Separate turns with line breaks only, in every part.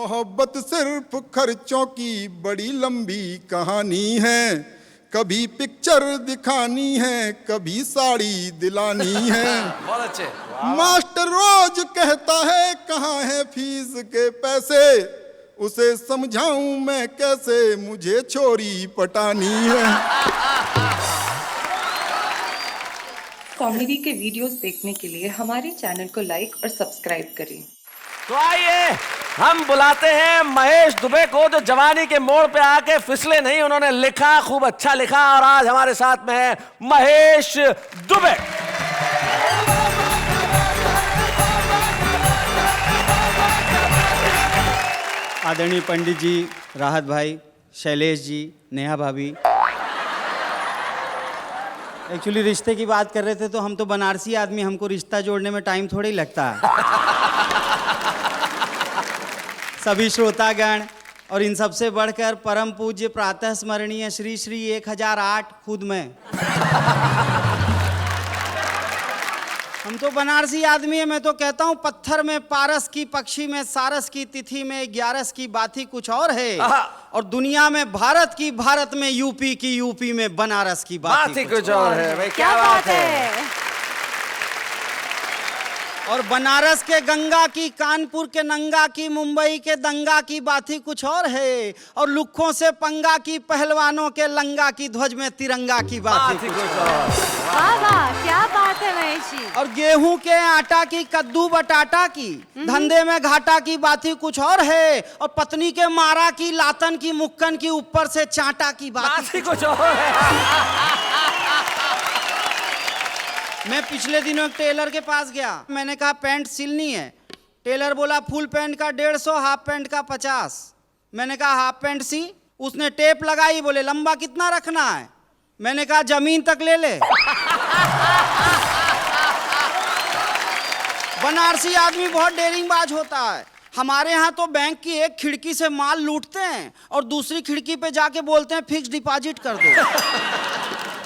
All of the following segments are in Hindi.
मोहब्बत सिर्फ खर्चों की बड़ी लंबी कहानी है, कभी पिक्चर दिखानी है, कभी साड़ी दिलानी है।
बहुत अच्छे।
मास्टर रोज कहता है कहाँ है फीस के पैसे, उसे समझाऊं मैं कैसे, मुझे छोरी पटानी है।
कॉमेडी के वीडियोस देखने के लिए हमारे चैनल को लाइक और सब्सक्राइब करें।
तो आइए हम बुलाते हैं महेश दुबे को, जो जवानी के मोड़ पे आके फिसले नहीं, उन्होंने लिखा, खूब अच्छा लिखा, और आज हमारे साथ में है महेश दुबे।
आदरणीय पंडित जी, राहत भाई, शैलेश जी, नेहा भाभी। एक्चुअली रिश्ते की बात कर रहे थे तो हम तो बनारसी आदमी, हमको रिश्ता जोड़ने में टाइम थोड़ी लगता है। सभी श्रोतागण और इन सबसे बढ़कर परम पूज्य प्रातः स्मरणीय श्री श्री 1008 खुद में, हम तो बनारसी आदमी है। मैं तो कहता हूँ पत्थर में पारस की, पक्षी में सारस की, तिथि में 11 की, बात ही कुछ और है। और दुनिया में भारत की, भारत में यूपी की, यूपी में बनारस की, बात ही कुछ और है। भाई
क्या बात है।
और बनारस के गंगा की, कानपुर के नंगा की, मुंबई के दंगा की, बात ही कुछ और है। और लुक्खों से पंगा की, पहलवानों के लंगा की, ध्वज में तिरंगा की, बात ही कुछ और।
वाह वाह, क्या बात है महेश जी।
और गेहूं के आटा की, कद्दू बटाटा की, धंधे में घाटा की, बात ही कुछ और है। और पत्नी के मारा की, लातन की, मुक्कन की, ऊपर से चाटा की, बात ही कुछ और है। मैं पिछले दिनों एक टेलर के पास गया, मैंने कहा पैंट सिलनी है। टेलर बोला फुल पैंट का 150, हाफ पैंट का 50। मैंने कहा हाफ पैंट सी। उसने टेप लगाई, बोले लंबा कितना रखना है। मैंने कहा जमीन तक ले ले। बनारसी आदमी बहुत डेरिंगबाज होता है। हमारे यहाँ तो बैंक की एक खिड़की से माल लूटते हैं और दूसरी खिड़की पे जाके बोलते हैं फिक्स डिपॉजिट कर दो।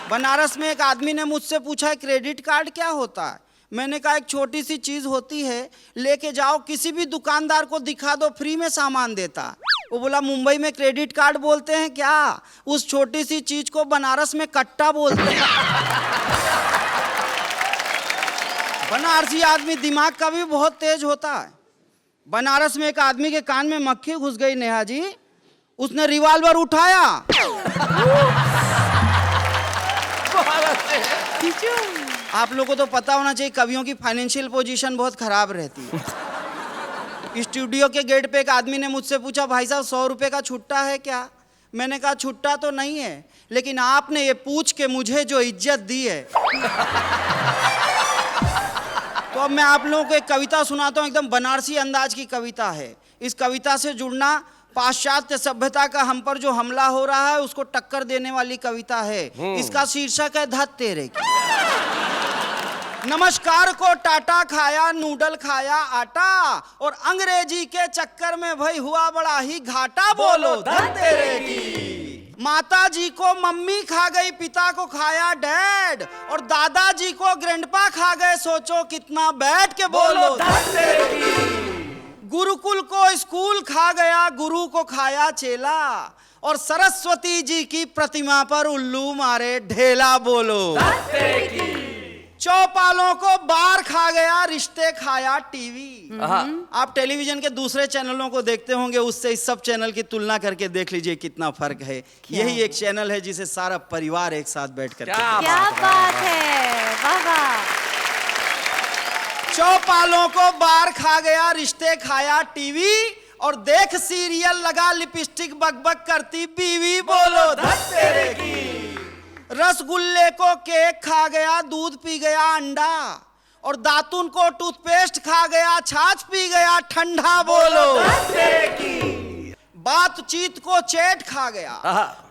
बनारस में एक आदमी ने मुझसे पूछा क्रेडिट कार्ड क्या होता है। मैंने कहा एक छोटी सी चीज होती है, लेके जाओ किसी भी दुकानदार को दिखा दो, फ्री में सामान देता। वो बोला मुंबई में क्रेडिट कार्ड बोलते हैं क्या? उस छोटी सी चीज को बनारस में कट्टा बोलते हैं। बनारसी आदमी दिमाग का भी बहुत तेज होता है। बनारस में एक आदमी के कान में मक्खी घुस गई नेहा जी, उसने रिवॉल्वर उठाया। आप लोगों को तो पता होना चाहिए कवियों की फाइनेंशियल पोजीशन बहुत खराब रहती है। स्टूडियो के गेट पे एक आदमी ने मुझसे पूछा भाई साहब 100 रुपए का छुट्टा है क्या? मैंने कहा छुट्टा तो नहीं है, लेकिन आपने ये पूछ के मुझे जो इज्जत दी है। तो अब मैं आप लोगों को एक कविता सुनाता हूँ, एकदम बनारसी अंदाज की कविता है। इस कविता से जुड़ना, पाश्चात्य सभ्यता का हम पर जो हमला हो रहा है उसको टक्कर देने वाली कविता है। इसका शीर्षक है धत तेरे की। नमस्कार को टाटा खाया, नूडल खाया आटा, और अंग्रेजी के चक्कर में भाई हुआ बड़ा ही घाटा, बोलो धत तेरे की। माता जी को मम्मी खा गई, पिता को खाया डैड, और दादाजी को ग्रैंडपा खा गए, सोचो कितना बैठ के बोलो धत तेरे की। गुरुकुल को स्कूल खा गया, गुरु को खाया चेला, और सरस्वती जी की प्रतिमा पर उल्लू मारे ढेला, बोलो धत तेरे की। चौपालों को बार खा गया, रिश्ते खाया टीवी। आप टेलीविजन के दूसरे चैनलों को देखते होंगे, उससे इस सब चैनल की तुलना करके देख लीजिए कितना फर्क है। यही एक चैनल है जिसे सारा परिवार एक साथ बैठकर
क्या बात है, वाह वाह।
चौपालों को बार खा गया, रिश्ते खाया टीवी, और देख सीरियल लगा लिपस्टिक बकबक करती बीवी, बोलो धत तेरे की। रसगुल्ले को केक खा गया, दूध पी गया अंडा, और दातुन को टूथपेस्ट खा गया, छाछ पी गया ठंडा, बोलो धत तेरे की। बातचीत को चैट खा गया,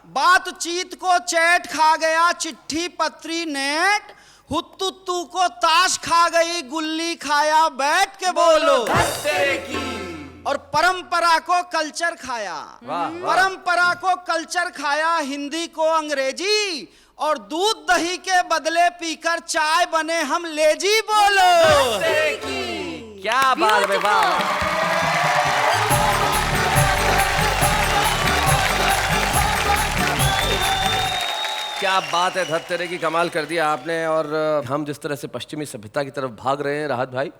बातचीत को चैट खा गया, चिट्ठी पत्री नेट, हुत्तुत्तू को ताश खा गई, गुल्ली खाया बैठ के, बोलो धत तेरे की। और परंपरा को कल्चर खाया, परंपरा को कल्चर खाया, हिंदी को अंग्रेजी, और दूध दही के बदले पीकर चाय बने हम लेजी, बोलो
क्या बात है, वाह। क्या बात है, धत तेरे की, कमाल कर दिया आपने। और हम जिस तरह से पश्चिमी सभ्यता की तरफ भाग रहे हैं राहत भाई,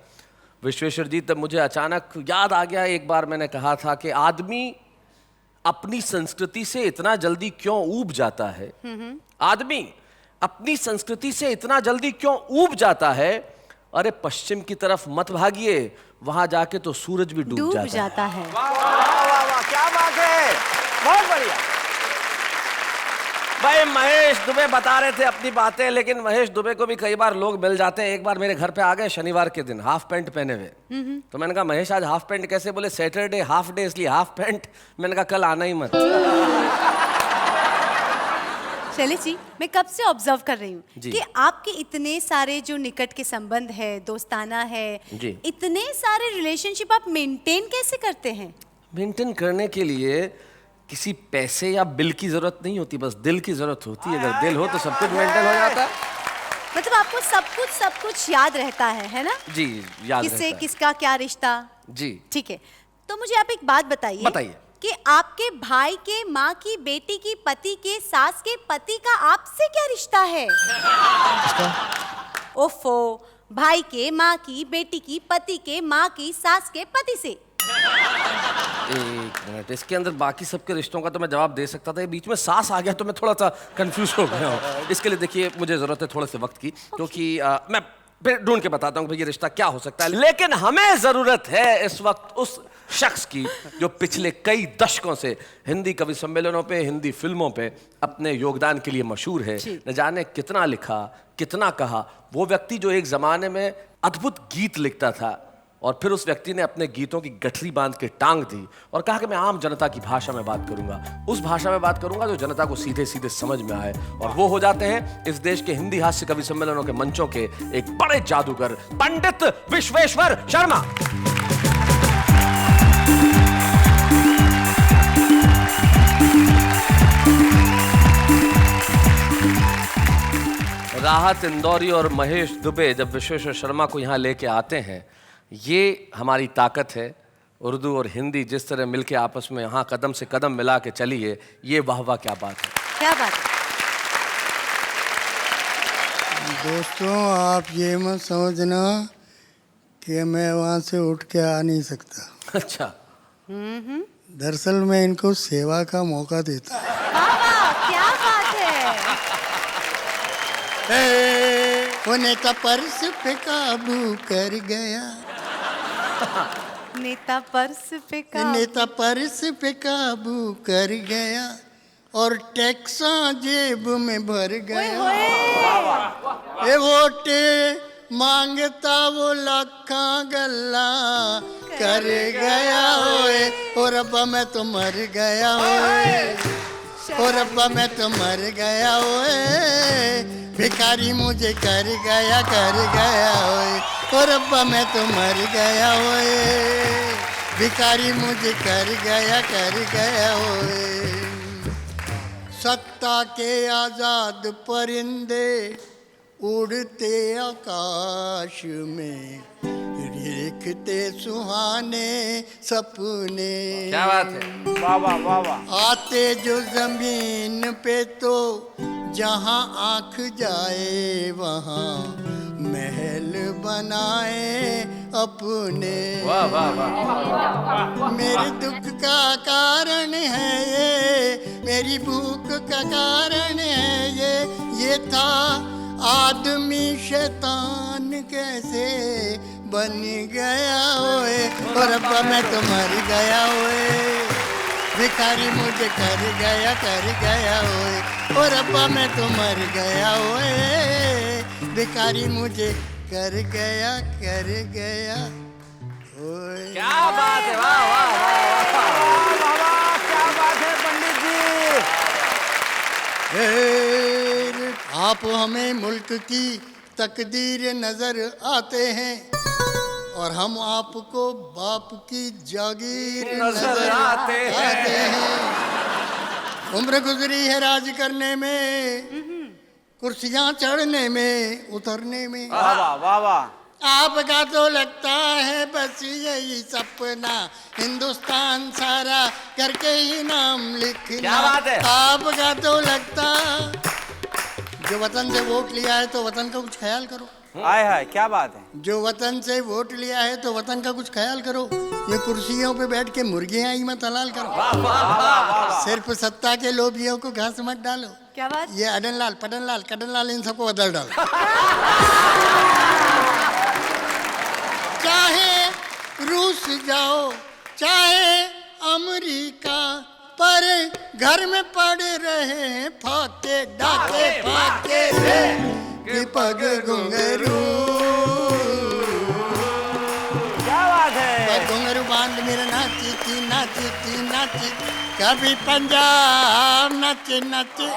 विश्वेश्वर जी, तब मुझे अचानक याद आ गया, एक बार मैंने कहा था कि आदमी अपनी संस्कृति से इतना जल्दी क्यों ऊब जाता है। आदमी अपनी संस्कृति से इतना जल्दी क्यों ऊब जाता है। अरे पश्चिम की तरफ मत भागिए, वहां जाके तो सूरज भी डूब जाता है।
वाह वाह वाह वाह, क्या बात है, बहुत बढ़िया।
भाई महेश दुबे बता रहे थे अपनी बातें, लेकिन महेश दुबे को भी कई बार लोग मिल जाते हैं। एक बार मेरे घर पे आ गए शनिवार के दिन हाफ पैंट पहने हुए, तो मैंने कहा महेश आज हाफ पैंट कैसे? बोले सैटरडे हाफ डे इसलिए हाफ पैंट। मैंने कहा कल आना ही मत।
शैलेश जी, मैं कब से ऑब्जर्व कर रही हूँ
जी।
कि आपके इतने सारे जो निकट के संबंध है, दोस्ताना है,
जी।
इतने सारे रिलेशनशिप आप मेंटेन कैसे करते हैं?
मेंटेन करने के लिए किसी पैसे या बिल की जरूरत नहीं होती, बस दिल की जरूरत होती है। अगर दिल हो तो सब कुछ मेंटेन हो जाता है।
मतलब आपको सब कुछ याद रहता है ना?
जी, याद
किससे
रहता है।
किसका क्या रिश्ता।
जी
ठीक है, तो मुझे आप एक बात बताइए कि आपके भाई के माँ की बेटी की पति के सास के पति का आपसे क्या रिश्ता है? ओफो, भाई के माँ की बेटी की पति के माँ की सास के पति से।
एक मिनट, इसके अंदर बाकी सबके रिश्तों का तो मैं जवाब दे सकता था, ये बीच में सास आ गया तो मैं थोड़ा सा कंफ्यूज हो गया हूँ। इसके लिए देखिए मुझे जरूरत है थोड़े से वक्त की, क्योंकि मैं फिर ढूंढ के बताता हूँ भाई ये रिश्ता क्या हो सकता है। लेकिन हमें जरूरत है इस वक्त उस शख्स की जो पिछले कई दशकों से हिंदी कवि सम्मेलनों पे, हिंदी फिल्मों पे अपने योगदान के लिए मशहूर है। न जाने कितना लिखा, कितना कहा। वो व्यक्ति जो एक जमाने में अद्भुत गीत लिखता था और फिर उस व्यक्ति ने अपने गीतों की गठरी बांध के टांग दी और कहा कि मैं आम जनता की भाषा में बात करूंगा, उस भाषा में बात करूंगा जो जनता को सीधे सीधे समझ में आए। और वो हो जाते हैं इस देश के हिंदी हास्य कवि सम्मेलनों के मंचों के एक बड़े जादूगर, पंडित विश्वेश्वर शर्मा। राहत इंदौरी और महेश दुबे जब विश्वेश्वर शर्मा को यहाँ लेके आते हैं, ये हमारी ताकत है। उर्दू और हिंदी जिस तरह मिलके आपस में यहाँ कदम से कदम मिला के चली है, ये वाह वाह क्या बात है,
क्या बात है।
दोस्तों, आप ये मत समझना कि मैं वहाँ से उठ के आ नहीं सकता।
अच्छा,
दरअसल मैं इनको सेवा का मौका देता हूँ।
वाह, क्या बात है।
वो नेता पर्स पे काबू कर गया,
नेता पर्स पे
नेता पर्स पे काबू कर गया और टैक्सा जेब में भर गया। ये वोटे मांगता वो लाखा गल्ला कर गया ओए, और अब्बा मैं तो मर गया ओए, और अब्बा मैं तो मर गया ओए, भिखारी मुझे कर गया ओए, और अब्बा मैं तो मर गया ओए, भिखारी मुझे कर गया ओए। सत्ता के आजाद परिंदे उड़ते आकाश में, देखते सुहाने सपने।
क्या बात है,
वाह वाह वाह वाह।
आते जो जमीन पे तो जहाँ आँख जाए वहाँ महल बनाए अपने।
वाह वाह वाह।
मेरे दुख का कारण है ये, मेरी भूख का कारण है ये था आदमी शैतान कैसे बन गया ओए, और अब्बा मैं तो मर गया ओए, भिखारी मुझे कर गया ओए, और अब्बा मैं तो मर गया ओए, भिखारी मुझे कर गया ओए।
क्या बात है, वाह वाह वाह।
क्या बात है पंडित जी।
आप हमें मुल्क की तकदीर नजर आते हैं और हम आपको बाप की जागीर नजर आते हैं। उम्र गुजरी है राज करने में, कुर्सियां चढ़ने में उतरने में।
वाह वाह वाह वाह।
आपका तो लगता है बस यही सपना, हिंदुस्तान सारा करके ही नाम लिखना।
क्या बात है?
आपका तो लगता जो वतन से वोट लिया है तो वतन का कुछ ख्याल करो।
आय हाय क्या बात है।
जो वतन से वोट लिया है तो वतन का कुछ ख्याल करो। ये कुर्सियों पे बैठ के मुर्गियां ही मत हलाल करो। सिर्फ सत्ता के लोभियों को घास मत डालो।
क्या बात?
ये अडनलाल, पडनलाल, कडनलाल इन सबको बदल डालो। चाहे रूस जाओ चाहे अमेरिका, पर घर में पड़ रहे हैं फाके डाके फाके रे कि पग घुंघरू।
क्या बात है।
पग घुंघरू बांध मेरा नाची थी नाची थी नाची, कभी पंजाब नाचे नाचे,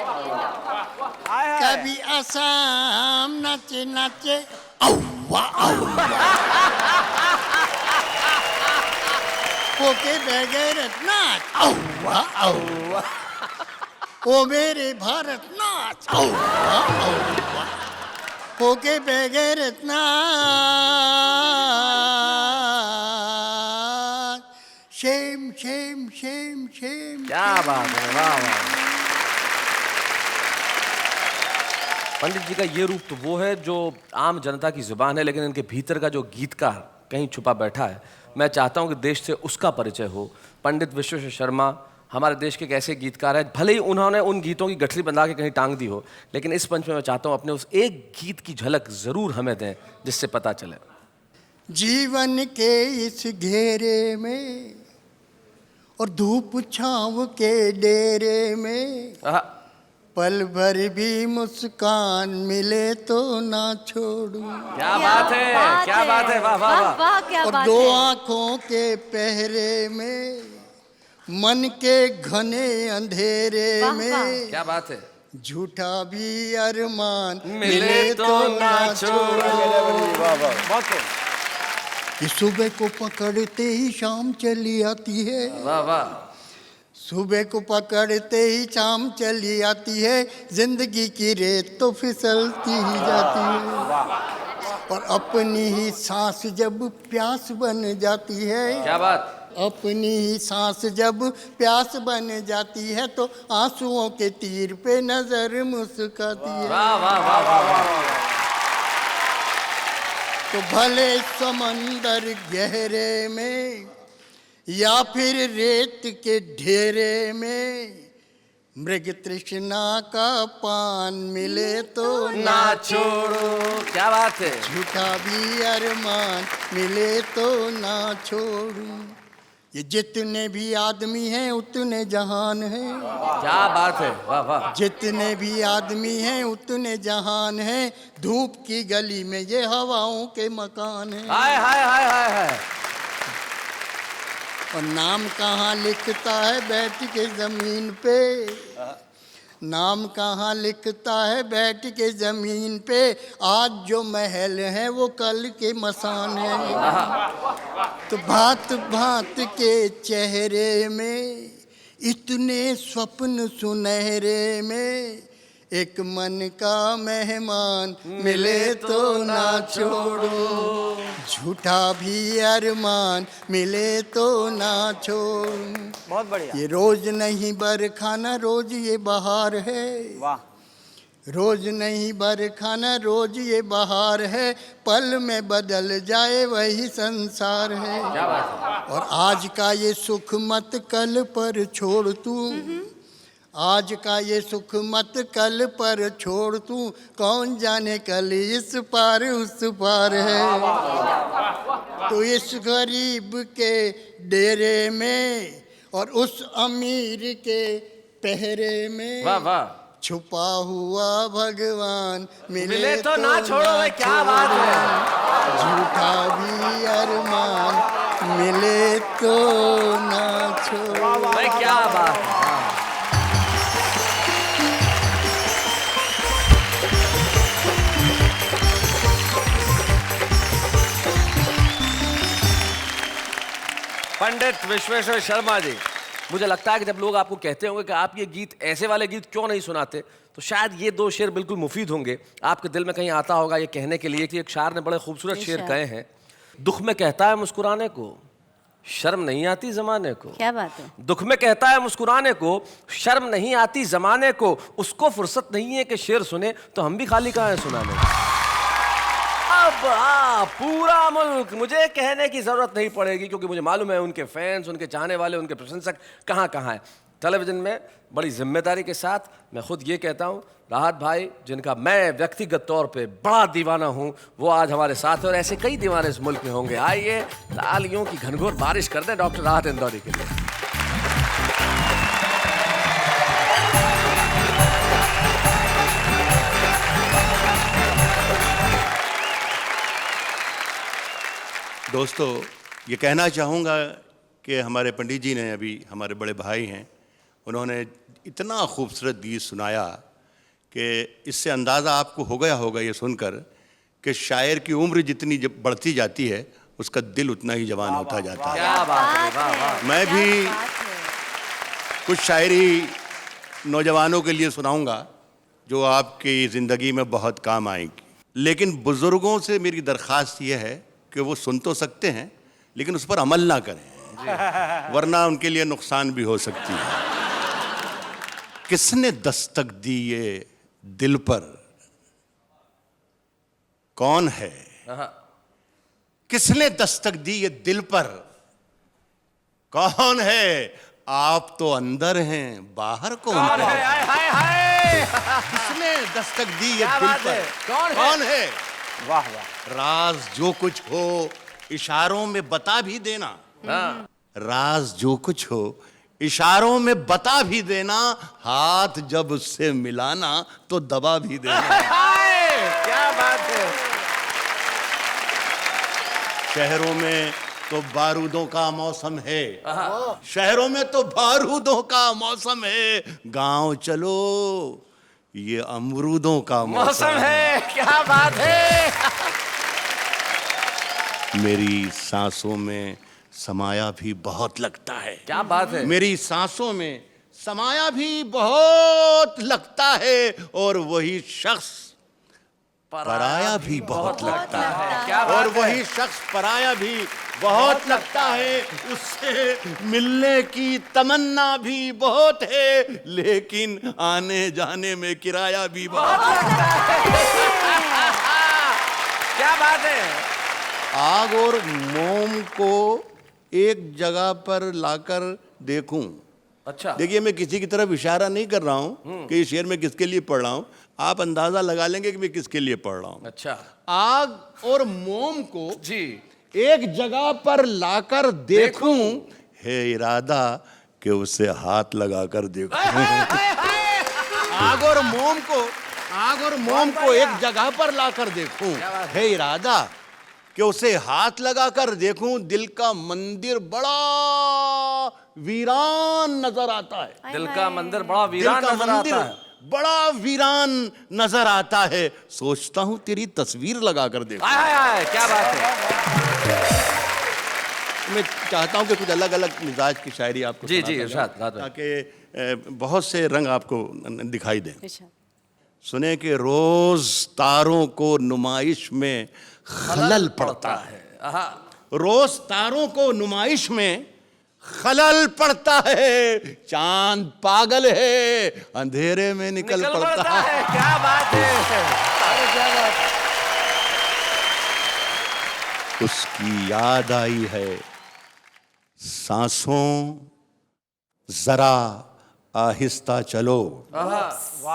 आय हाय।
कभी असम नाचे नाचे। औवा औवा ओके बेगैरत नाच। औवा औवा ओ मेरे भारत नाच। औवा औवा ओके बेगैरत नाच। Shem Shem Shem Shem.
क्या बात है, वाह वाह। पंडित जी का ये रूप तो वो है जो आम जनता की जुबान है, लेकिन इनके भीतर का जो गीतकार कहीं छुपा बैठा है, मैं चाहता हूं कि देश से उसका परिचय हो। पंडित विश्वेश्वर शर्मा हमारे देश के एक ऐसे गीतकार हैं, भले ही उन्होंने उन गीतों की गठरी बंधा के कहीं टांग दी हो, लेकिन इस मंच में मैं चाहता हूं अपने उस एक गीत की झलक जरूर हमें दें जिससे पता चले।
जीवन के इस घेरे में और धूप छाँव के डेरे में,
आहा,
पल भर भी मुस्कान मिले तो ना छोड़ूं।
क्या बात है, क्या बात है, वाह वाह वाह।
वाह क्या
और
बात
दो
है।
आंखों के पहरे में, मन के घने अंधेरे
वाह,
में,
वाह।
क्या बात है।
झूठा भी अरमान
मिले तो ना छोड़ो।
बहुत खूब।
कि सुबह को पकड़ते ही शाम चली आती है।
वाह वाह।
सुबह को पकड़ते ही शाम चली आती है, जिंदगी की रेत तो फिसलती ही जाती है। और अपनी ही सांस जब प्यास बन जाती है,
क्या बात।
अपनी ही सांस जब प्यास बन जाती है, तो आंसुओं के तीर पे नजर मुस्काती है।
वाह वाह वाह वाह वाह।
तो भले समंदर गहरे में या फिर रेत के ढेरे में, मृग तृष्णा का पान मिले तो
ना छोड़ो। क्या बात है।
झूठा भी अरमान मिले तो ना छोड़ूं। ये जितने भी आदमी हैं उतने जहान हैं।
क्या बात है, वाह वाह।
जितने भी आदमी हैं उतने जहान हैं, धूप की गली में ये हवाओं के मकान हैं।
हाय हाय हाय हाय हाय।
और नाम कहाँ लिखता है बैठ के जमीन पे, नाम कहाँ लिखता है बैठ के जमीन पे, आज जो महल है वो कल के मसान है। तो भांत भांत के चेहरे में, इतने स्वप्न सुनहरे में, एक मन का मेहमान मिले तो ना छोड़ो। झूठा भी अरमान मिले तो ना छोड़ो।
बहुत बढ़िया।
ये रोज नहीं बरखाना रोज ये बहार है।
वाह।
रोज नहीं बरखाना रोज ये बहार है, पल में बदल जाए वही संसार है।
क्या बात है।
और आज का ये सुख मत कल पर छोड़ तू, आज का ये सुख मत कल पर छोड़ तू, कौन जाने कल इस पार उस पार है। तो इस गरीब के डेरे में और उस अमीर के पहरे में,
वाह वाह।
छुपा हुआ भगवान
मिले तो ना छोड़ो। भाई क्या बात है।
झूठा भी अरमान मिले तो ना छोड़ो।
भाई क्या बात है। पंडित विश्वेश्वर शर्मा जी, मुझे लगता है कि जब लोग आपको कहते होंगे कि आप ये गीत, ऐसे वाले गीत क्यों नहीं सुनाते, तो शायद ये दो शेर बिल्कुल मुफीद होंगे। आपके दिल में कहीं आता होगा ये कहने के लिए कि एक शायर ने बड़े खूबसूरत शेर कहे हैं, दुख में कहता है मुस्कुराने को, शर्म नहीं आती जमाने को।
क्या बात है।
दुख में कहता है मुस्कुराने को, शर्म नहीं आती जमाने को, उसको फुर्सत नहीं है कि शेर सुने, तो हम भी खाली कहाँ हैं सुनाने को। अब पूरा मुल्क, मुझे कहने की जरूरत नहीं पड़ेगी क्योंकि मुझे मालूम है उनके फैंस, उनके चाहने वाले, उनके प्रशंसक कहाँ कहाँ हैं। टेलीविजन में बड़ी जिम्मेदारी के साथ मैं खुद ये कहता हूँ, राहत भाई जिनका मैं व्यक्तिगत तौर पे बड़ा दीवाना हूँ, वो आज हमारे साथ हैं और ऐसे कई दीवाने इस मुल्क में होंगे। आइए तालियों की घनघोर बारिश कर दें डॉक्टर राहत इंदौरी के लिए।
दोस्तों, ये कहना चाहूँगा कि हमारे पंडित जी ने, अभी हमारे बड़े भाई हैं, उन्होंने इतना खूबसूरत गीत सुनाया कि इससे अंदाज़ा आपको हो गया होगा ये सुनकर कि शायर की उम्र जितनी जब बढ़ती जाती है उसका दिल उतना ही जवान होता जाता है।
क्या बात है, वाह वाह।
मैं भी कुछ शायरी नौजवानों के लिए सुनाऊंगा जो आपकी ज़िंदगी में बहुत काम आएगी, लेकिन बुज़ुर्गों से मेरी दरख्वास्त ये है कि वो सुन तो सकते हैं लेकिन उस पर अमल ना करें, वरना उनके लिए नुकसान भी हो सकती है। किसने दस्तक दी ये दिल पर, कौन है? किसने दस्तक दी ये दिल पर, कौन है? आप तो अंदर हैं, बाहर कौन है? किसने दस्तक दी ये दिल पर, कौन है?
वाह वाह।
राज जो कुछ हो इशारों में बता भी देना, राज जो कुछ हो इशारों में बता भी देना, हाथ जब उससे मिलाना तो दबा भी देना।
क्या बात है।
शहरों में तो बारूदों का मौसम है, शहरों में तो बारूदों का मौसम है, गांव चलो ये अमरूदों का मौसम
है। क्या बात है।
मेरी सांसों में समाया भी बहुत लगता है।
क्या बात है।
मेरी सांसों में समाया भी बहुत लगता है, और वही शख्स पराया भी बहुत लगता है।
क्या बात
और
है।
वही शख्स पराया भी बहुत लगता है, उससे मिलने की तमन्ना भी बहुत है, लेकिन आने जाने में किराया भी बहुत लगता है।
क्या बात है।
आग और मोम को एक जगह पर लाकर देखूं।
अच्छा,
देखिए, मैं किसी की तरफ इशारा नहीं कर रहा हूं कि ये शेर मैं किसके लिए पढ़ रहा हूं, आप अंदाजा लगा लेंगे कि मैं किसके लिए पढ़ रहा हूं।
अच्छा।
आग और मोम को
जी
एक जगह पर लाकर देखूं, है इरादा कि उसे हाथ लगाकर देखूं। आग और मोम को एक जगह पर लाकर देखूं, है इरादा कि उसे हाथ लगाकर देखूं। दिल का मंदिर बड़ा वीरान नजर आता है।
दिल का मंदिर बड़ा
दिल
वीरान
का
नजर
मंदिर
आता है।
बड़ा वीरान नजर आता है। सोचता हूं तेरी तस्वीर लगाकर देखूं।
हाय हाय हाय, क्या बात है।
मैं चाहता हूं कि कुछ अलग अलग मिजाज की शायरी आपको
जी,
सुनाता
इरशाद,
जाऊं,
रात
ताकि बहुत से रंग आपको दिखाई दें। सुने कि रोज तारों को नुमाइश में खलल पड़ता है। रोज तारों को नुमाइश में खलल पड़ता है, चांद पागल है, अंधेरे में निकल पड़ता है।
क्या बात है। अरे क्या बात।
उसकी याद आई है सांसों जरा आहिस्ता चलो।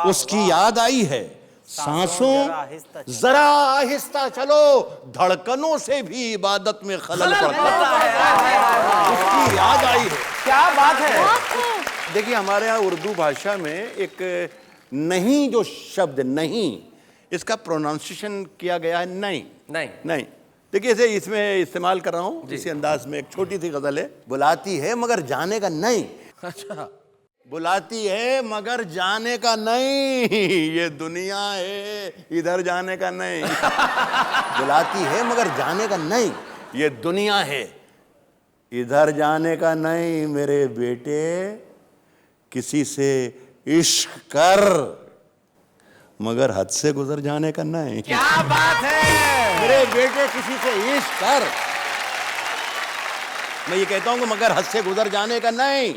उसकी याद आई है सांसों जरा आहिस्ता चलो, धड़कनों से भी इबादत में खलल पड़ता है। उसकी याद आई है।
क्या बात है।
देखिए, हमारे यहाँ उर्दू भाषा में एक नहीं जो शब्द नहीं, इसका प्रोनाउंसिएशन किया गया है नहीं। देखिए, इसे इसमें इस्तेमाल कर रहा हूँ इसी अंदाज में। एक छोटी सी गजल है, बुलाती है मगर जाने का नहीं।
अच्छा,
बुलाती है मगर जाने का नहीं, ये दुनिया है इधर जाने का नहीं। बुलाती है मगर जाने का नहीं, ये दुनिया है इधर जाने का नहीं। मेरे बेटे किसी से इश्क कर मगर हद से गुजर जाने का नहीं।
क्या बात है।
मेरे बेटे किसी से इश्क कर मैं ये कहता हूं कि मगर हद से गुजर जाने का नहीं,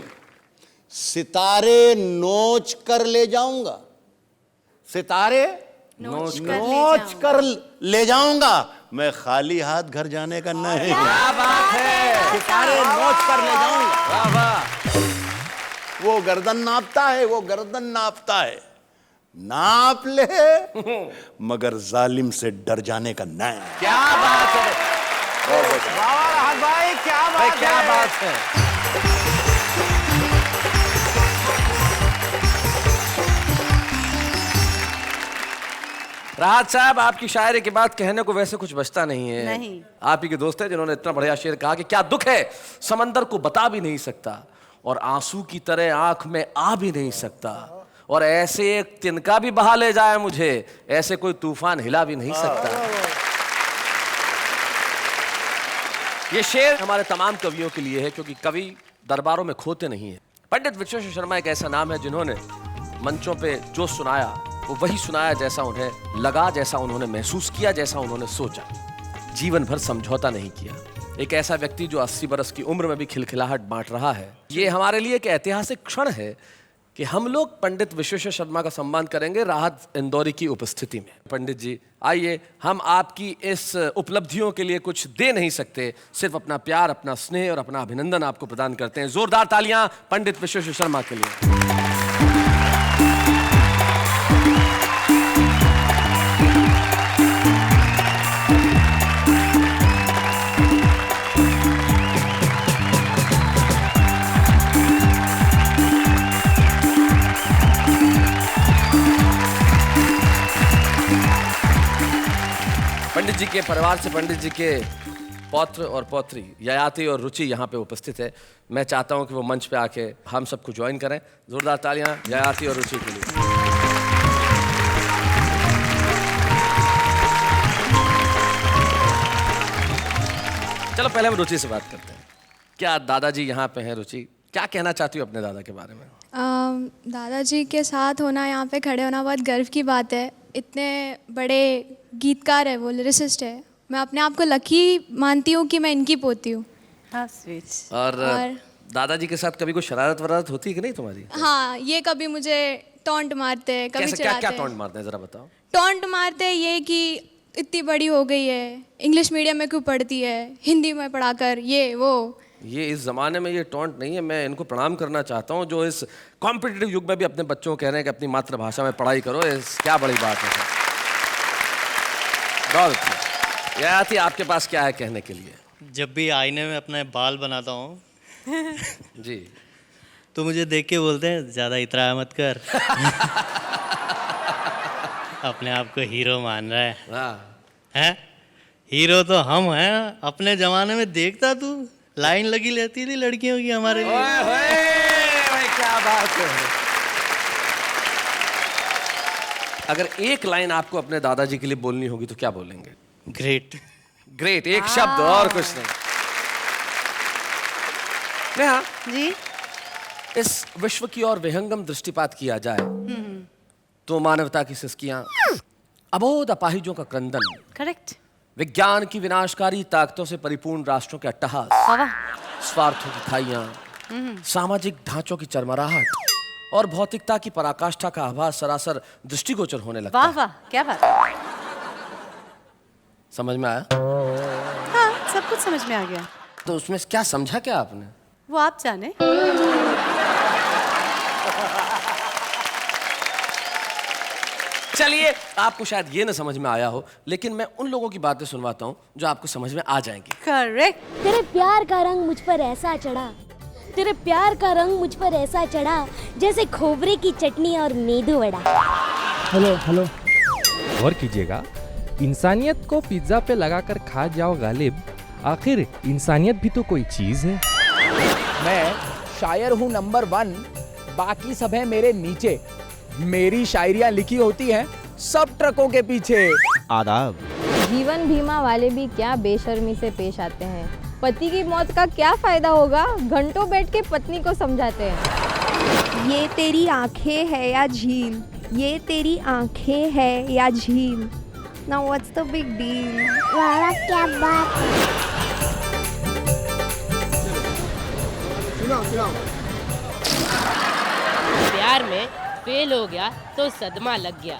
सितारे नोच कर ले जाऊंगा, सितारे
नोच
कर ले जाऊंगा, मैं खाली हाथ घर जाने का नहीं।
क्या बात है,
सितारे नोच कर ले जाऊंगा।
वाह वाह।
वो गर्दन नापता है, वो गर्दन नापता है, नाप ले मगर जालिम से डर जाने का नहीं।
क्या बात है
वाह राहत भाई, क्या
भाई,
बात
क्या
है।
बात है। राहत साहब, आपकी शायरी के बाद कहने को वैसे कुछ बचता नहीं है।
नहीं।
आप ही के दोस्त हैं जिन्होंने इतना बढ़िया शेर कहा कि क्या दुख है समंदर को बता भी नहीं सकता, और आंसू की तरह आंख में आ भी नहीं सकता, और ऐसे एक तिनका भी बहा ले जाए मुझे, ऐसे कोई तूफान हिला भी नहीं सकता। ये शेर हमारे तमाम कवियों के लिए है, क्योंकि कवि दरबारों में खोते नहीं है। पंडित विश्वेश्वर शर्मा एक ऐसा नाम है जिन्होंने मंचों पे जो सुनाया वो वही सुनाया जैसा उन्हें लगा, जैसा उन्होंने महसूस किया, जैसा उन्होंने सोचा। जीवन भर समझौता नहीं किया। एक ऐसा व्यक्ति जो 80 बरस की उम्र में भी खिलखिलाहट बांट रहा है। ये हमारे लिए एक ऐतिहासिक क्षण है कि हम लोग पंडित विश्वेश्वर शर्मा का सम्मान करेंगे राहत इंदौरी की उपस्थिति में। पंडित जी आइए, हम आपकी इस उपलब्धियों के लिए कुछ दे नहीं सकते, सिर्फ अपना प्यार, अपना स्नेह और अपना अभिनंदन आपको प्रदान करते हैं। जोरदार तालियां पंडित विश्वेश्वर शर्मा के लिए। पंडित जी के परिवार से पंडित जी के पौत्र और पौत्री ययाति और रुचि यहाँ पे उपस्थित है। मैं चाहता हूँ कि वो मंच पे आके हम सबको ज्वाइन करें। जोरदार तालियां ययाति और रुचि के लिए। चलो पहले हम रुचि से बात करते हैं। क्या दादाजी यहाँ पे हैं? रुचि, क्या कहना चाहती हो अपने दादा के बारे में?
दादाजी के साथ होना, यहाँ पे खड़े होना बहुत गर्व की बात है। इतने बड़े गीतकार है, वो लिरिसिस्ट है। मैं अपने आप को लकी मानती हूँ कि मैं इनकी पोती हूँ।
हाँ, स्वीट।
और दादाजी के साथ कभी कोई शरारत वरारत होती है कि नहीं तुम्हारी?
हाँ, ये कभी मुझे टॉन्ट मारते हैं, कभी
कैसे,
चिढ़ाते
क्या
हैं।
टॉन्ट मारते हैं जरा बताओ।
टॉन्ट मारते हैं ये कि इतनी बड़ी हो गई है, इंग्लिश मीडियम में क्यों पढ़ती है, हिंदी में पढ़ाकर, ये वो।
ये इस जमाने में ये टॉन्ट नहीं है। मैं इनको प्रणाम करना चाहता हूँ जो इस कॉम्पिटिटिव युग में भी अपने बच्चों को कह रहे हैं कि अपनी मातृभाषा में पढ़ाई करो। क्या बड़ी बात है। बहुत ययाति, आपके पास क्या है कहने के लिए?
जब भी आईने में अपने बाल बनाता हूँ
जी,
तो मुझे देख के बोलते हैं ज़्यादा इतरा मत कर। अपने आप को हीरो मान रहा है।
हाँ।
हैं? हीरो तो हम हैं। अपने ज़माने में देखता तू, लाइन लगी रहती थी लड़कियों की हमारे लिए।
ओए होए, क्या बात है। अगर एक लाइन आपको अपने दादाजी के लिए बोलनी होगी तो क्या बोलेंगे?
ग्रेट।
ग्रेट, एक शब्द और कुछ नहीं। नेहा
जी,
इस विश्व की ओर विहंगम दृष्टिपात किया जाए तो मानवता की सिसकियां, अबोध अपाहिजों का क्रंदन,
करेक्ट।
विज्ञान की विनाशकारी ताकतों से परिपूर्ण राष्ट्रों के अट्टहास, स्वार्थों की खाइयां, सामाजिक ढांचों की चरमराहट और भौतिकता की पराकाष्ठा का आभास सरासर दृष्टिगोचर होने लगता
वाह
है।
वाह, क्या बात है।
समझ में आया?
हाँ, सब कुछ समझ में आ गया।
तो उसमें क्या समझा क्या आपने?
वो आप जाने।
चलिए, आपको शायद ये न समझ में आया हो, लेकिन मैं उन लोगों की बातें सुनवाता हूँ जो आपको समझ में आ जाएंगी।
करेक्ट।
तेरे प्यार का रंग मुझ पर ऐसा चढ़ा, तेरे प्यार का रंग मुझ पर ऐसा चढ़ा, जैसे खोबरे की चटनी और मेदू वड़ा।
हेलो हेलो, गौर कीजिएगा, इंसानियत को पिज्जा पे लगाकर खा जाओ गालिब, आखिर इंसानियत भी तो कोई चीज है।
मैं शायर हूँ नंबर 1, बाकी सब है मेरे नीचे। मेरी शायरियाँ लिखी होती हैं सब ट्रकों के पीछे।
आदाब।
जीवन बीमा वाले भी क्या बेशर्मी से पेश आते हैं। पति की मौत का क्या फायदा होगा, घंटों बैठ के पत्नी को समझाते हैं।
ये तेरी आंखें है या झील, ये तेरी आंखें है या झील। Now what's the big deal?
वाह क्या बात।
प्यार में फेल हो गया तो सदमा लग गया,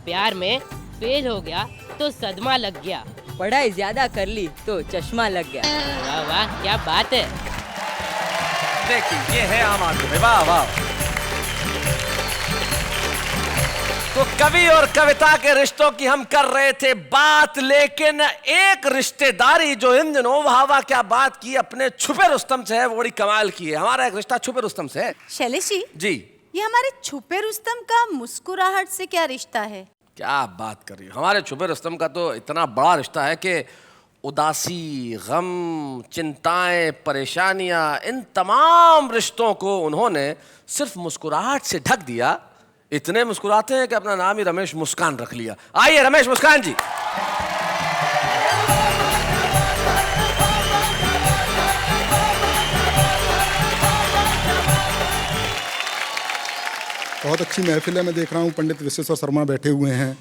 प्यार में फेल हो गया तो सदमा लग गया,
पढ़ाई ज्यादा कर ली तो चश्मा लग गया।
वाह वाह क्या बात है।
देखिए ये है आम आदमी, वाह वाह। तो कवि और कविता के रिश्तों की हम कर रहे थे बात, लेकिन एक रिश्तेदारी जो इन दिनों वाह वाह क्या बात की अपने छुपे रुस्तम से है, वो बड़ी कमाल की है। हमारा एक रिश्ता छुपे रुस्तम से है।
शैलेश जी,
जी
ये हमारे छुपे रुस्तम का मुस्कुराहट से क्या रिश्ता है?
क्या बात कर रही हो, हमारे छुपे रुस्तम का तो इतना बड़ा रिश्ता है कि उदासी, गम, चिंताएं, परेशानियां, इन तमाम रिश्तों को उन्होंने सिर्फ मुस्कुराहट से ढक दिया। इतने मुस्कुराते हैं कि अपना नाम ही रमेश मुस्कान रख लिया। आइए रमेश मुस्कान जी।
बहुत अच्छी महफिल है। मैं देख रहा हूँ पंडित विश्वेश्वर शर्मा बैठे हुए हैं,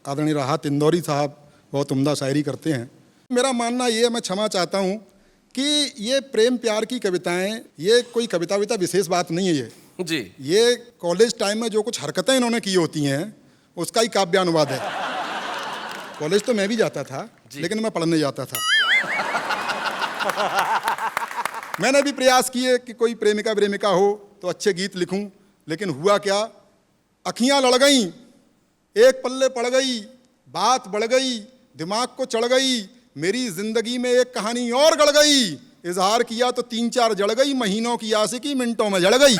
आदरणीय राहत इंदौरी साहब बहुत उम्दा शायरी करते हैं। मेरा मानना ये है, मैं क्षमा चाहता हूँ कि ये प्रेम प्यार की कविताएं, ये कोई कविता विता विशेष बात नहीं है। ये कॉलेज टाइम में जो कुछ हरकतें इन्होंने की होती हैं उसका ही काव्यानुवाद है। कॉलेज तो मैं भी जाता था, लेकिन मैं पढ़ने जाता था। मैंने भी प्रयास किए कि कोई प्रेमिका प्रेमिका हो तो अच्छे गीत लिखूं, लेकिन हुआ क्या, अखियां लड़ गईं, एक पल्ले पड़ गई, बात बढ़ गई, दिमाग को चढ़ गई, मेरी जिंदगी में एक कहानी और गड़ गई। इजहार किया तो 3-4 जड़ गई, महीनों की आशिकी मिनटों में जड़ गई।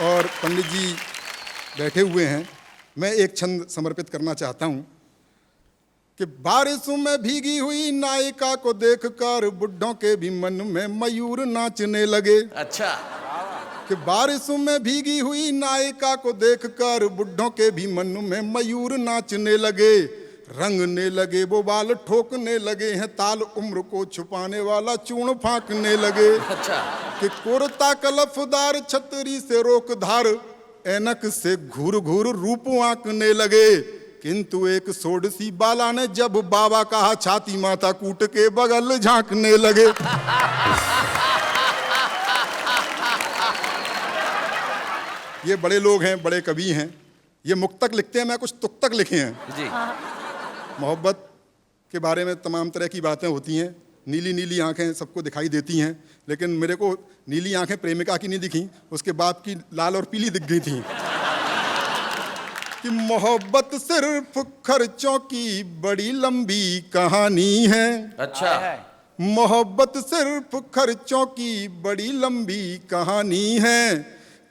और पंडित जी बैठे हुए हैं, मैं एक छंद समर्पित करना चाहता हूं कि बारिशों में भीगी हुई नायिका को देखकर बुड्ढों के भी मन में मयूर नाचने लगे।
अच्छा।
कि बारिशों में भीगी हुई नायिका को देखकर बुड्ढों के भी मन में मयूर नाचने लगे, रंगने लगे वो बाल ठोकने लगे हैं, ताल उम्र को छुपाने वाला चूर्ण फांकने लगे।
अच्छा।
कि कुर्ता कलफदार छतरी से रोक धार, ऐनक से घूर घूर रूप आंकने लगे, किंतु एक सोडसी बाला ने जब बाबा कहा छाती माथा कूट के बगल झांकने लगे। ये बड़े लोग हैं, बड़े कवि हैं, ये मुक्तक लिखते हैं, मैं कुछ तुक्तक लिखे हैं।
जी।
मोहब्बत के बारे में तमाम तरह की बातें होती हैं, नीली नीली आंखें सबको दिखाई देती हैं, लेकिन मेरे को नीली आंखें प्रेमिका की नहीं दिखी, उसके बाप की लाल और पीली दिख गई थी। कि मोहब्बत सिर्फ खर्चों की बड़ी लंबी कहानी है।
अच्छा।
मोहब्बत सिर्फ खर्चों की बड़ी लंबी कहानी है,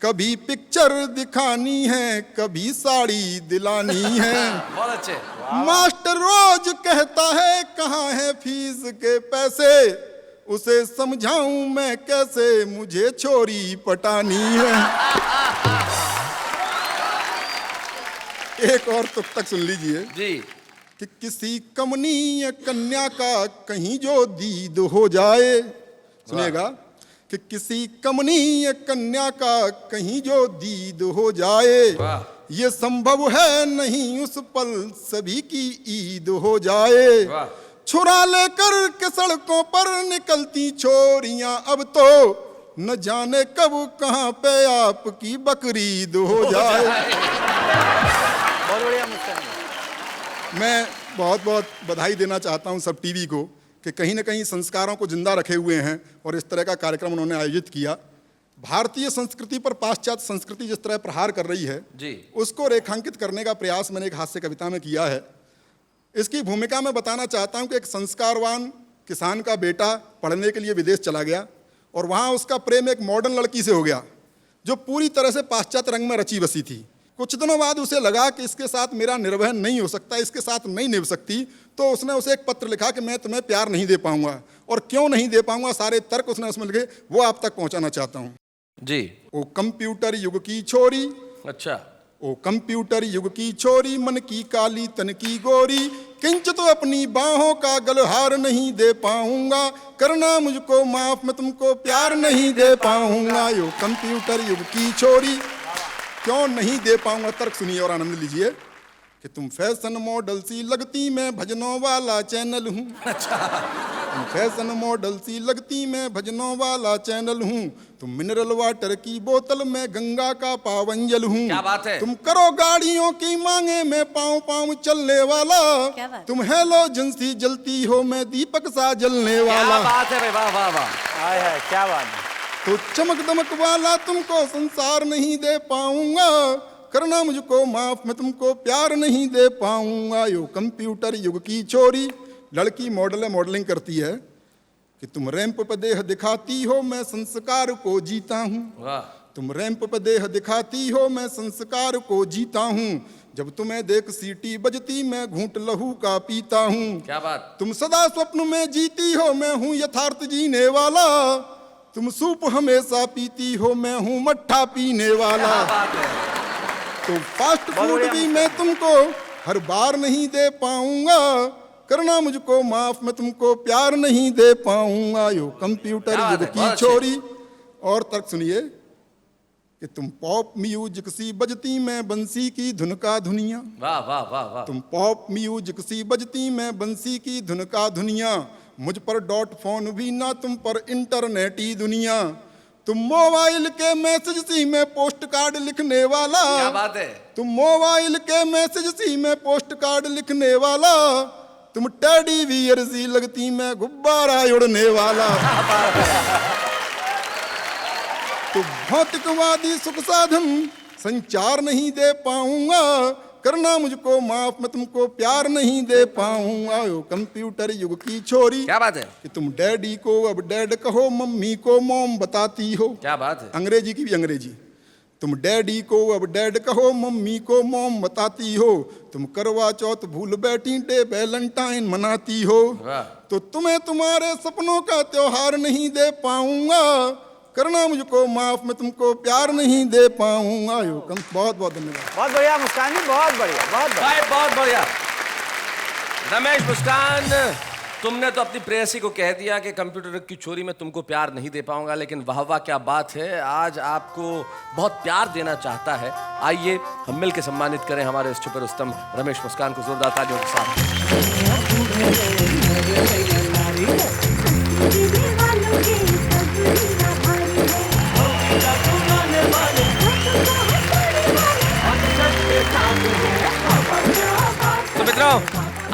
कभी पिक्चर दिखानी है, कभी साड़ी दिलानी है।
बहुत अच्छे।
मास्टर रोज कहता है कहाँ है फीस के पैसे, उसे समझाऊं मैं कैसे, मुझे छोरी पटानी है। एक और तुक सुन लीजिए
जी।
कि किसी कमनीय कन्या का कहीं जो दीद हो जाए, सुनिएगा, कि किसी कमनीय कन्या का कहीं जो दीद हो जाए, ये संभव है नहीं उस पल सभी की ईद हो जाए। छुरा लेकर के सड़कों पर निकलती छोरियां अब तो, न जाने कब कहां पे आपकी बकरीद हो जाए।
बहुत बढ़िया मुस्कान।
मैं बहुत बहुत बधाई देना चाहता हूं सब टीवी को कि कहीं ना कहीं संस्कारों को जिंदा रखे हुए हैं और इस तरह का कार्यक्रम उन्होंने आयोजित किया। भारतीय संस्कृति पर पाश्चात्य संस्कृति जिस तरह प्रहार कर रही है
जी,
उसको रेखांकित करने का प्रयास मैंने एक हास्य कविता में किया है। इसकी भूमिका में बताना चाहता हूं कि एक संस्कारवान किसान का बेटा पढ़ने के लिए विदेश चला गया और वहाँ उसका प्रेम एक मॉडर्न लड़की से हो गया जो पूरी तरह से पाश्चात्य रंग में रची बसी थी। कुछ दिनों बाद उसे लगा कि इसके साथ मेरा निर्वहन नहीं हो सकता, इसके साथ नहीं निभ सकती, तो उसने उसे एक पत्र लिखा कि मैं तुम्हें प्यार नहीं दे पाऊंगा, और क्यों नहीं दे पाऊंगा सारे तर्क उसने उसमें लिखे, वो आप तक पहुंचाना चाहता हूं
जी।
ओ कंप्यूटर युग की छोरी,
अच्छा,
ओ कंप्यूटर युग की छोरी, मन की काली तन की गोरी, किंच तो अपनी बाहों का गलहार नहीं दे पाऊंगा, करना मुझको माफ मैं तुमको प्यार नहीं दे पाऊंगा। यो कंप्यूटर युग की छोरी, क्यों नहीं दे पाऊंगा, तर्क सुनिए और आनंद लीजिए कि तुम फैशन मॉडल सी लगती, मैं भजनों वाला चैनल हूँ।
अच्छा।
तुम फैशन मॉडल सी लगती, मैं भजनों वाला चैनल हूँ। तुम मिनरल वाटर की बोतल, मैं गंगा का पावन जल हूँ।
क्या बात है?
तुम करो गाड़ियों की मांगे, मैं पाँव पाँव चलने वाला।
क्या बात?
तुम हेलोजन सी जलती हो, मैं दीपक सा जलने वाला।
क्या बात है भाई, वाह वाह वाह।
हाय हाय क्या बात है।
तो चमक दमक वाला तुमको संसार नहीं दे पाऊंगा, करना मुझको माफ, मैं तुमको प्यार नहीं दे पाऊंगा। यो कंप्यूटर युग की छोरी, लड़की मॉडलिंग करती है कि तुम रैंप पर देह दिखाती हो, मैं संस्कार को जीता हूँ। तुम रैंप पर देह दिखाती हो, मैं संस्कार को जीता हूँ। जब तुम्हें देख सीटी बजती, मैं घूंट लहू का पीता हूँ।
क्या बात?
तुम सदा स्वप्न में जीती हो, मैं हूँ यथार्थ जीने वाला। तुम सूप हमेशा पीती हो, मैं हूँ मट्ठा पीने वाला। तो फास्ट फूड भी मैं तुमको हर बार नहीं दे पाऊंगा, करना मुझको माफ, मैं तुमको प्यार नहीं दे पाऊंगा। यो कंप्यूटर युग की छोरी। और तर्क सुनिए कि तुम पॉप म्यूजिक सी बजती, मैं बंसी की धुन का धुनिया।
वाह वाह वाह वाह।
तुम पॉप म्यूजिक सी बजती, मैं बंसी की धुन का धुनिया। मुझ पर डॉट फोन भी ना, तुम पर इंटरनेटी दुनिया। तुम मोबाइल के मैसेज सी, मैं पोस्ट कार्ड लिखने वाला।
क्या बात है?
तुम मोबाइल के मैसेज सी, मैं पोस्ट कार्ड लिखने वाला। तुम टेडी बियर सी लगती, मैं गुब्बारा उड़ने वाला। तो भौतिकवादी सुख साधन संचार नहीं दे पाऊंगा, करना मुझको माफ, मैं तुमको प्यार नहीं दे पाऊंगा। यो कंप्यूटर युग की छोरी।
क्या बात है?
कि तुम डैडी को अब डैड कहो, मम्मी को मॉम बताती हो।
क्या बात है?
अंग्रेजी की भी अंग्रेजी। तुम डैडी को अब डैड कहो, मम्मी को मॉम बताती हो। तुम करवा चौथ भूल बैठी, डे वैलेंटाइन मनाती हो। तो तुम्हें तुम्हारे सपनों का त्योहार नहीं दे पाऊंगा, करना मुझको माफ, मैं तुमको प्यार नहीं दे पाऊंगा। बहुत बहुत धन्यवाद।
बहुत बढ़िया मुस्कान जी, बहुत बढ़िया, बहुत बढ़िया।
भाई बहुत बढ़िया। रमेश मुस्कान, तुमने तो अपनी प्रेयसी को कह दिया कि कंप्यूटर की छोरी में तुमको प्यार नहीं दे पाऊंगा, लेकिन वाह वाह क्या बात है, आज आपको बहुत प्यार देना चाहता है। आइए हम मिल के सम्मानित करें हमारे इस छुपे रुस्तम रमेश मुस्कान को जोरदार तालियों के साथ। तो मित्रों,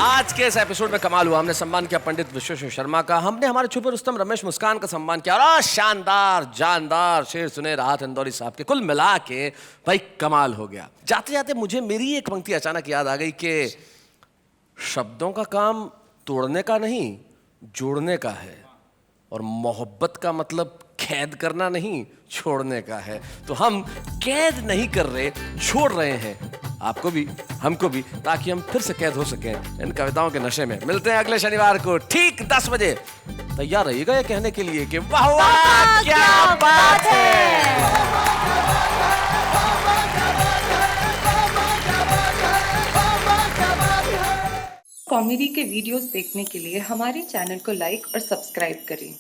आज के इस एपिसोड में कमाल हुआ। हमने सम्मान किया पंडित विश्वेश्वर शर्मा का, हमने हमारे छुपे रुस्तम रमेश मुस्कान का सम्मान किया, और शानदार जानदार शेर सुने राहत इंदौरी साहब के। कुल मिला के भाई कमाल हो गया। जाते जाते मुझे मेरी एक पंक्ति अचानक याद आ गई कि शब्दों का काम तोड़ने का नहीं, जोड़ने का है, और मोहब्बत का मतलब कैद करना नहीं, छोड़ने का है। तो हम कैद नहीं कर रहे, छोड़ रहे हैं आपको भी, हमको भी, ताकि हम फिर से कैद हो सकें इन कविताओं के नशे में। मिलते हैं अगले शनिवार को ठीक 10 बजे। तैयार रहिएगा ये कहने के लिए कि वाह वाह क्या बात है।
कॉमेडी के वीडियोस देखने के लिए हमारे चैनल को लाइक और सब्सक्राइब करें।